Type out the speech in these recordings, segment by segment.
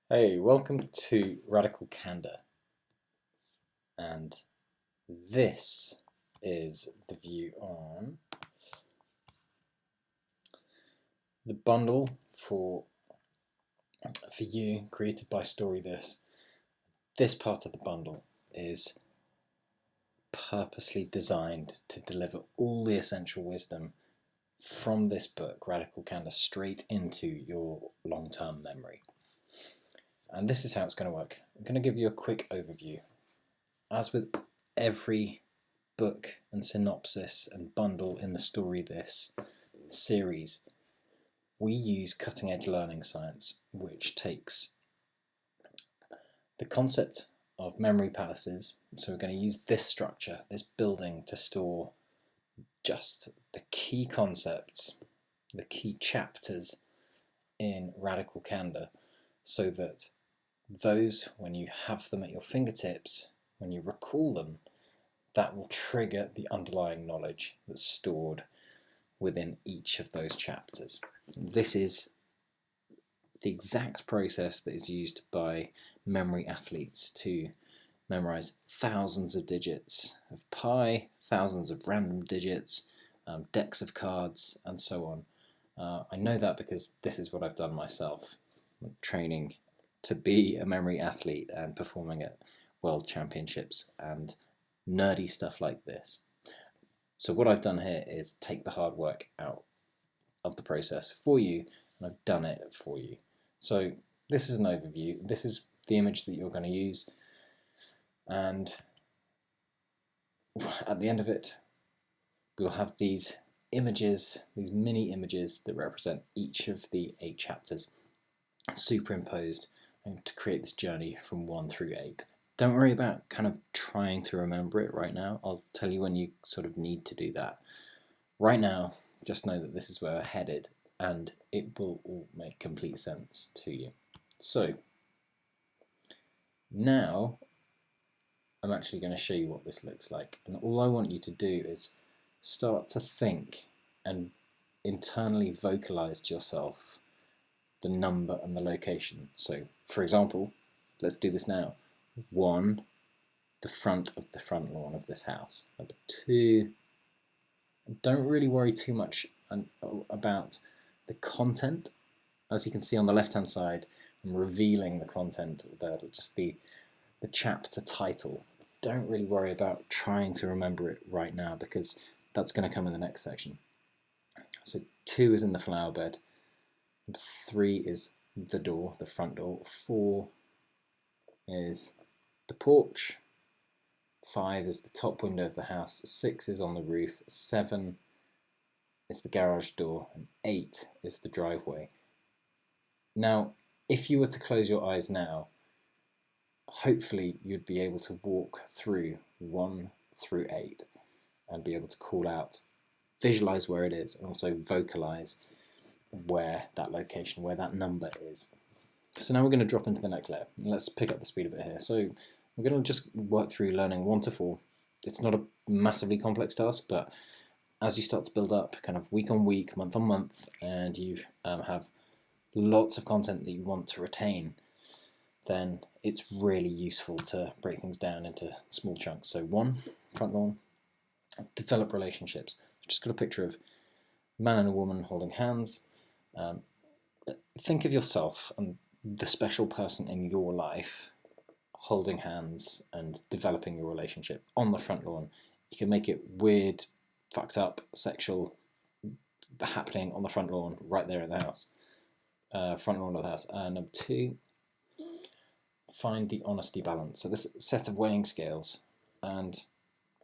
Hey, welcome to Radical Candor, and this is the view on the bundle for you created by Storythis. This part of the bundle is purposely designed to deliver all the essential wisdom from this book, Radical Candor, straight into your long-term memory. And this is how it's going to work. I'm going to give you a quick overview. As with every book and synopsis and bundle in the Storythis series, we use cutting edge learning science, which takes the concept of memory palaces. So we're going to use this structure, this building, to store just the key concepts, the key chapters in Radical Candor, so that those, when you have them at your fingertips, when you recall them, that will trigger the underlying knowledge that's stored within each of those chapters. This is the exact process that is used by memory athletes to memorize thousands of digits of pi, thousands of random digits, decks of cards, and so on. I know that because this is what I've done myself, training to be a memory athlete and performing at world championships and nerdy stuff like this. So what I've done here is take the hard work out of the process for you, and I've done it for you. So this is an overview. This is the image that you're going to use, and at the end of it, we'll have these images, these mini images that represent each of the 8 chapters superimposed to create this journey from 1 through 8. Don't worry about kind of trying to remember it right now. I'll tell you when you sort of need to do that. Right now, just know that this is where we're headed, and it will all make complete sense to you. So, now I'm actually going to show you what this looks like. And all I want you to do is start to think and internally vocalize to yourself the number and the location. So, for example, let's do this now. 1, the front of the front lawn of this house. Number 2, don't really worry too much about the content. As you can see on the left hand side, I'm revealing the content, just the chapter title. Don't really worry about trying to remember it right now, because that's going to come in the next section. So 2 is in the flower bed. 3 is the door, the front door. 4 is the porch. 5 is the top window of the house. 6 is on the roof. 7 is the garage door. And 8 is the driveway. Now, if you were to close your eyes now, hopefully you'd be able to walk through 1 through 8 and be able to call out, visualize where it is, and also vocalize where that location, where that number is. So now we're going to drop into the next layer. Let's pick up the speed a bit here. So we're going to just work through learning 1 to 4. It's not a massively complex task, but as you start to build up kind of week on week, month on month, and you have lots of content that you want to retain, then it's really useful to break things down into small chunks. So 1, front lawn, develop relationships. I've just got a picture of a man and a woman holding hands. Think of yourself and the special person in your life holding hands and developing your relationship on the front lawn. You can make it weird, fucked up, sexual, happening on the front lawn, right there in the house. Front lawn of the house. Number 2, find the honesty balance. So this set of weighing scales, and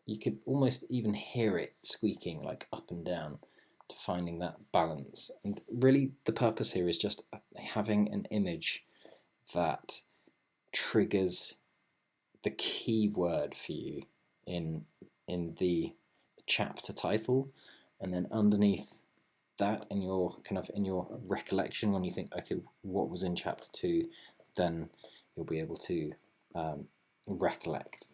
you could almost even hear it squeaking like up and down, to finding that balance. And really the purpose here is just having an image that triggers the key word for you in the chapter title, and then underneath that, in your recollection, when you think, okay, what was in chapter 2, then you'll be able to recollect.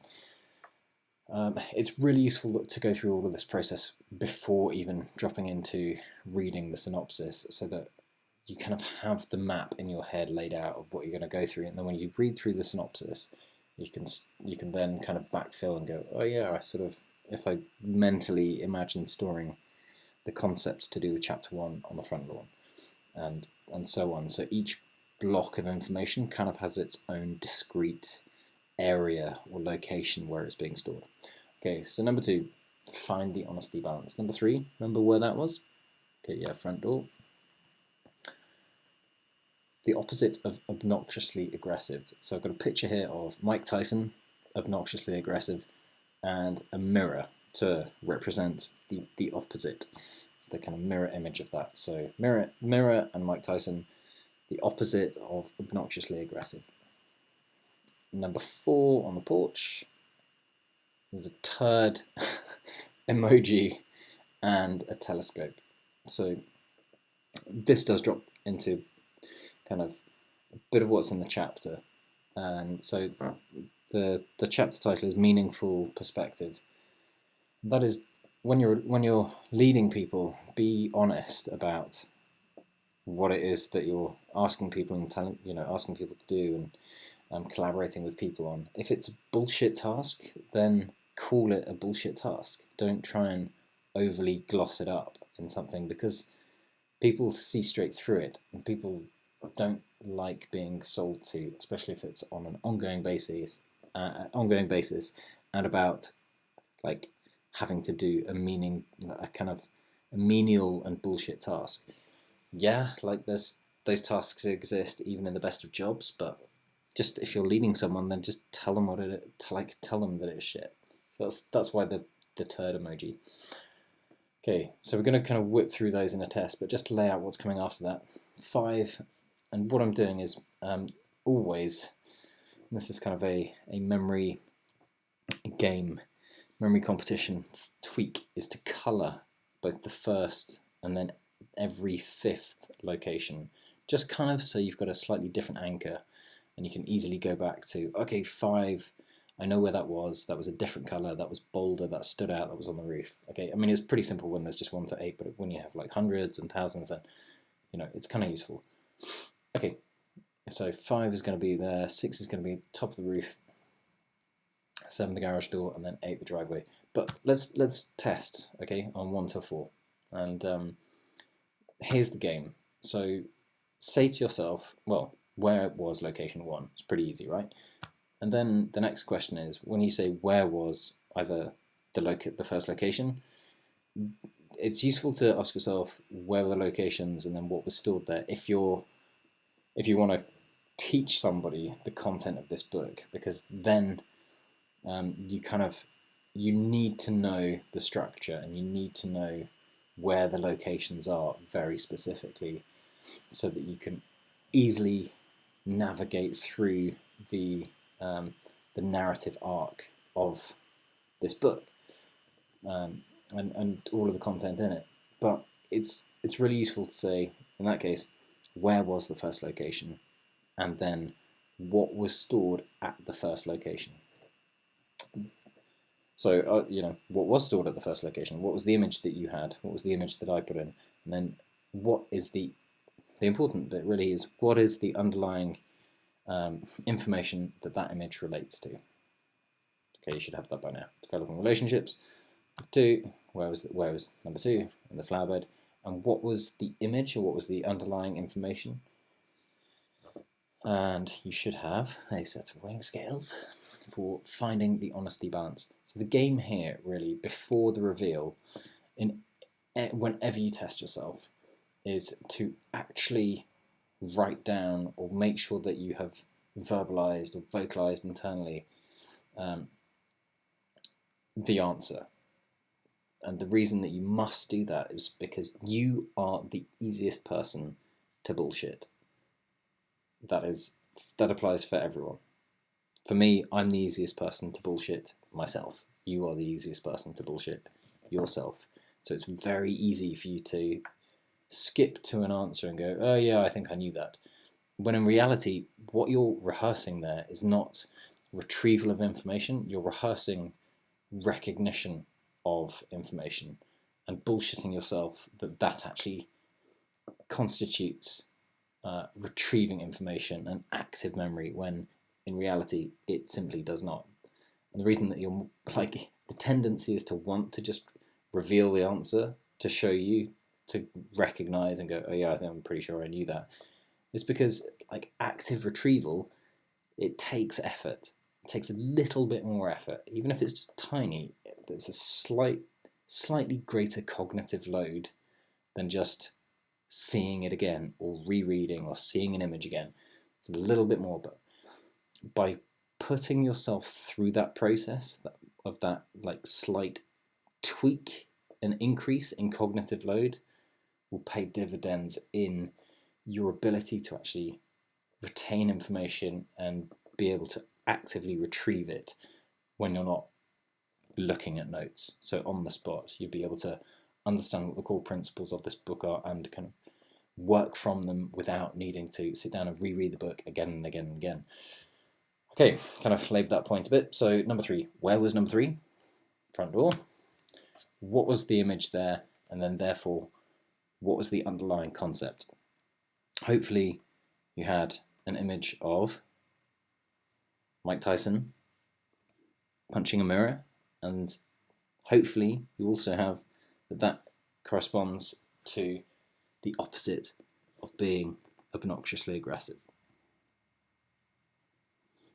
It's really useful to go through all of this process before even dropping into reading the synopsis, so that you kind of have the map in your head laid out of what you're going to go through, and then when you read through the synopsis, you can then kind of backfill and go, oh yeah, I sort of, if I mentally imagine storing the concepts to do with chapter 1 on the front lawn, and so on. So each block of information kind of has its own discrete area or location where it's being stored. Okay, so number 2, find the honesty balance. Number 3, remember where that was? Okay, yeah, front door. The opposite of obnoxiously aggressive. So I've got a picture here of Mike Tyson, obnoxiously aggressive, and a mirror to represent the opposite, the kind of mirror image of that. So mirror and Mike Tyson, the opposite of obnoxiously aggressive. Number 4 on the porch, there's a turd emoji and a telescope. So this does drop into kind of a bit of what's in the chapter, and so the chapter title is Meaningful Perspective. That is, when you're leading people, be honest about what it is that you're asking people and asking people to do, and collaborating with people on. If it's a bullshit task, then call it a bullshit task. Don't try and overly gloss it up in something, because people see straight through it, and people don't like being sold to, especially if it's on an ongoing basis, and about like having to do a kind of a menial and bullshit task. Yeah, like those tasks exist even in the best of jobs, but just if you're leading someone, then just tell them what it tell them that it's shit. So that's why the turd emoji. Okay, so we're going to kind of whip through those in a test, but just to lay out what's coming after that. 5, and what I'm doing is always, this is kind of a memory game, memory competition tweak, is to colour both the first and then every 5th location, just kind of so you've got a slightly different anchor, and you can easily go back to, okay, 5, I know where that was a different colour, that was bolder, that stood out, that was on the roof. Okay, I mean, it's pretty simple when there's just 1 to 8, but when you have like hundreds and thousands, then, it's kind of useful. Okay, so 5 is going to be there, 6 is going to be top of the roof, 7 the garage door, and then 8 the driveway. But let's test, okay, on 1 to 4. And here's the game. So say to yourself, well, where was location 1? It's pretty easy, right? And then the next question is, when you say where was either the first location, it's useful to ask yourself where were the locations and then what was stored there. If you want to teach somebody the content of this book, because then you need to know the structure, and you need to know where the locations are very specifically, so that you can easily navigate through the narrative arc of this book, and all of the content in it. But it's really useful to say, in that case, where was the first location, and then what was stored at the first location. So, what was stored at the first location? What was the image that you had? What was the image that I put in? And then what is the important bit really is, what is the underlying information that image relates to? Okay, you should have that by now. Developing relationships. 2, where was number 2 in the flower bed? And what was the image, or what was the underlying information? And you should have a set of weighing scales for finding the honesty balance. So the game here, really, before the reveal, whenever you test yourself, is to actually write down or make sure that you have verbalized or vocalized internally the answer. And the reason that you must do that is because you are the easiest person to bullshit. That applies for everyone. For me, I'm the easiest person to bullshit myself. You are the easiest person to bullshit yourself. So it's very easy for you to skip to an answer and go, oh yeah, I think I knew that. When in reality, what you're rehearsing there is not retrieval of information, you're rehearsing recognition of information and bullshitting yourself that actually constitutes retrieving information and active memory, when in reality it simply does not. And the reason that you're like, the tendency is to want to just reveal the answer to show you, to recognize and go, oh yeah, I'm pretty sure I knew that. It's because like active retrieval, it takes effort. It takes a little bit more effort, even if it's just tiny. It's a slightly greater cognitive load than just seeing it again or rereading or seeing an image again. It's a little bit more, but by putting yourself through that process of that like slight tweak, an increase in cognitive load will pay dividends in your ability to actually retain information and be able to actively retrieve it when you're not looking at notes. So on the spot, you'd be able to understand what the core principles of this book are and kind of work from them without needing to sit down and reread the book again and again and again. Okay, kind of labelled that point a bit. So number 3, where was number 3? Front door. What was the image there? And then therefore, what was the underlying concept? Hopefully you had an image of Mike Tyson punching a mirror, and hopefully you also have that corresponds to the opposite of being obnoxiously aggressive.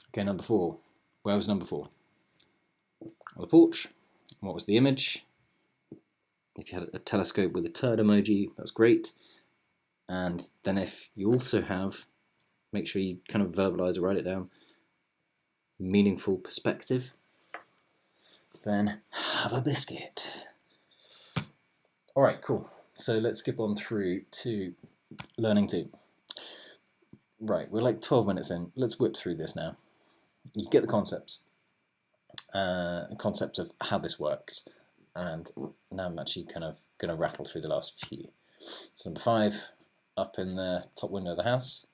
Okay, number 4. Where was number 4? On the porch. What was the image? If you had a telescope with a turd emoji, that's great. And then if you also have, make sure you kind of verbalize or write it down, meaningful perspective, then have a biscuit. All right, cool. So let's skip on through to learning 2. Right, we're like 12 minutes in. Let's whip through this now. You get the concept of how this works, and now I'm actually kind of going to rattle through the last few. So number 5, up in the top window of the house,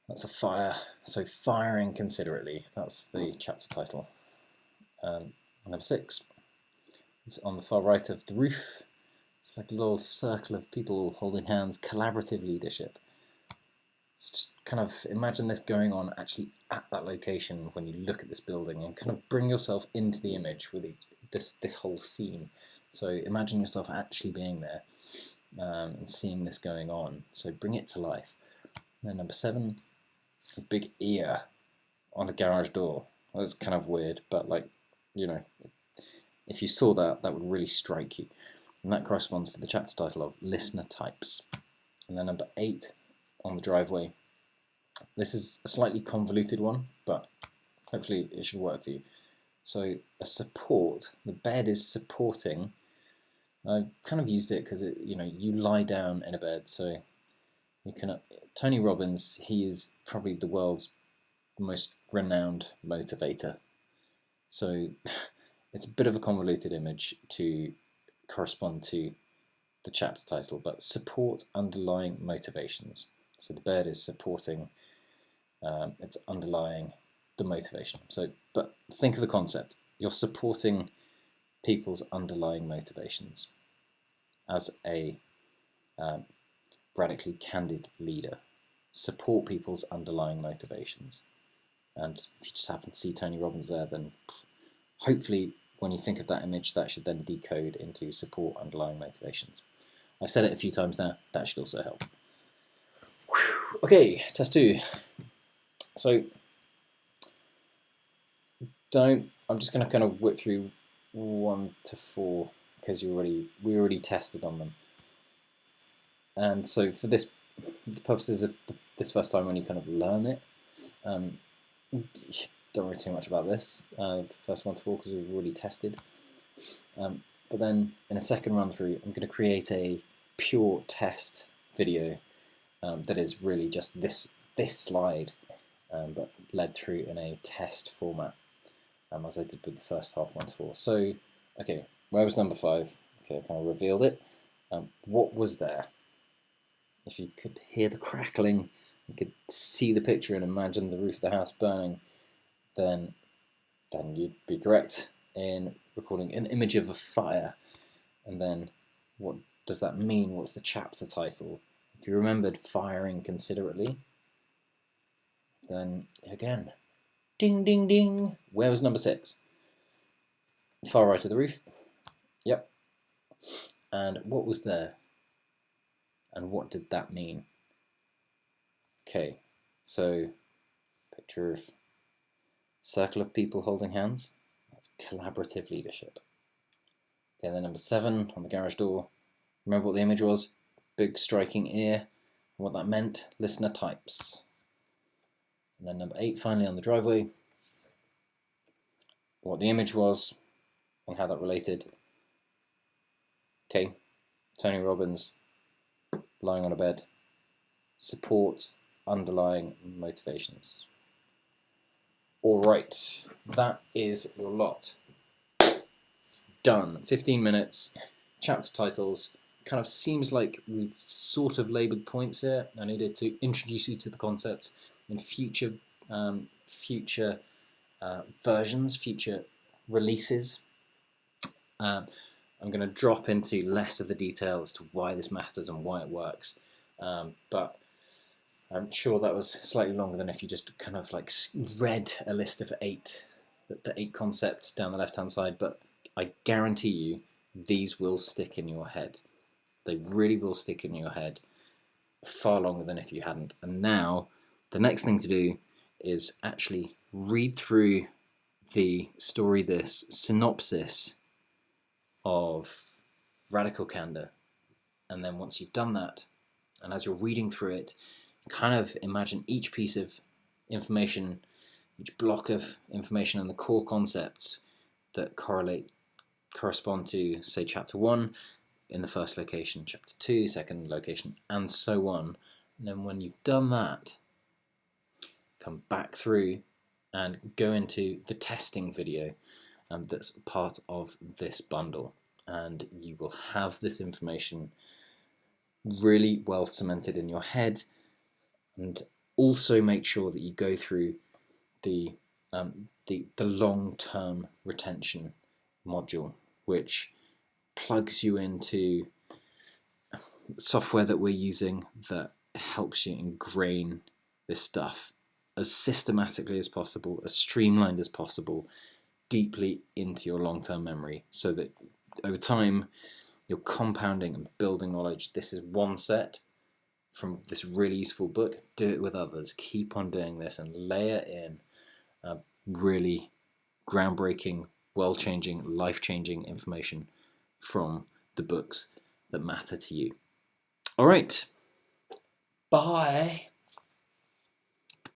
that's a fire. So firing considerately, that's the chapter title. Number 6 is on the far right of the roof. It's like a little circle of people holding hands, collaborative leadership. So just kind of imagine this going on actually at that location when you look at this building, and kind of bring yourself into the image with this whole scene. So imagine yourself actually being there and seeing this going on. So bring it to life. And then number 7, a big ear on the garage door. Well, that's kind of weird, but like, you know, if you saw that, that would really strike you. And that corresponds to the chapter title of Listener Types. And then number 8, on the driveway. This is a slightly convoluted one, but hopefully it should work for you. So a support, the bed is supporting. I kind of used it because you lie down in a bed, so you can. Tony Robbins, he is probably the world's most renowned motivator. So it's a bit of a convoluted image to correspond to the chapter title, but support underlying motivations. So the bed is supporting, it's underlying the motivation. So, but think of the concept. You're supporting people's underlying motivations as a radically candid leader. Support people's underlying motivations. And if you just happen to see Tony Robbins there, then hopefully when you think of that image, that should then decode into support underlying motivations. I've said it a few times now, that should also help. Okay, test 2. So I'm just going to kind of whip through 1 to 4 because we already tested on them. And so for the purposes of this first time when you kind of learn it, don't worry too much about this, first 1 to 4 because we've already tested. But then in a second run through, I'm going to create a pure test video that is really just this slide, but led through in a test format, as I did with the first half 1 to 4. So, okay, where was number 5? Okay, I kind of revealed it. What was there? If you could hear the crackling, you could see the picture and imagine the roof of the house burning, then you'd be correct in recording an image of a fire. And then what does that mean? What's the chapter title? If you remembered firing considerately, then again, ding, ding, ding. Where was number 6? Far right of the roof. Yep. And what was there? And what did that mean? Okay, so picture of circle of people holding hands. That's collaborative leadership. Okay, then number 7 on the garage door. Remember what the image was? Big striking ear. What that meant? Listener types. And then number 8 finally on the driveway. What the image was and how that related. Okay, Tony Robbins lying on a bed. Support underlying motivations. All right, that is your lot. Done. 15 minutes, chapter titles. Kind of seems like we've sort of labelled points here. I needed to introduce you to the concept in future versions, future releases. I'm going to drop into less of the detail as to why this matters and why it works. But I'm sure that was slightly longer than if you just kind of like read a list of the 8 concepts down the left-hand side. But I guarantee you, these will stick in your head. They really will stick in your head far longer than if you hadn't. And now, the next thing to do is actually read through the Storythis synopsis of Radical Candor. And then once you've done that, and as you're reading through it, kind of imagine each piece of information, each block of information and the core concepts that correspond to, say, chapter 1 in the first location, chapter 2, second location, and so on. And then when you've done that, come back through and go into the testing video that's part of this bundle. And you will have this information really well cemented in your head. And also make sure that you go through the long-term retention module, which plugs you into software that we're using that helps you ingrain this stuff as systematically as possible, as streamlined as possible, deeply into your long-term memory, so that over time you're compounding and building knowledge. This is one set from this really useful book. Do it with others. Keep on doing this and layer in really groundbreaking, world-changing, life-changing information from the books that matter to you. All right. Bye.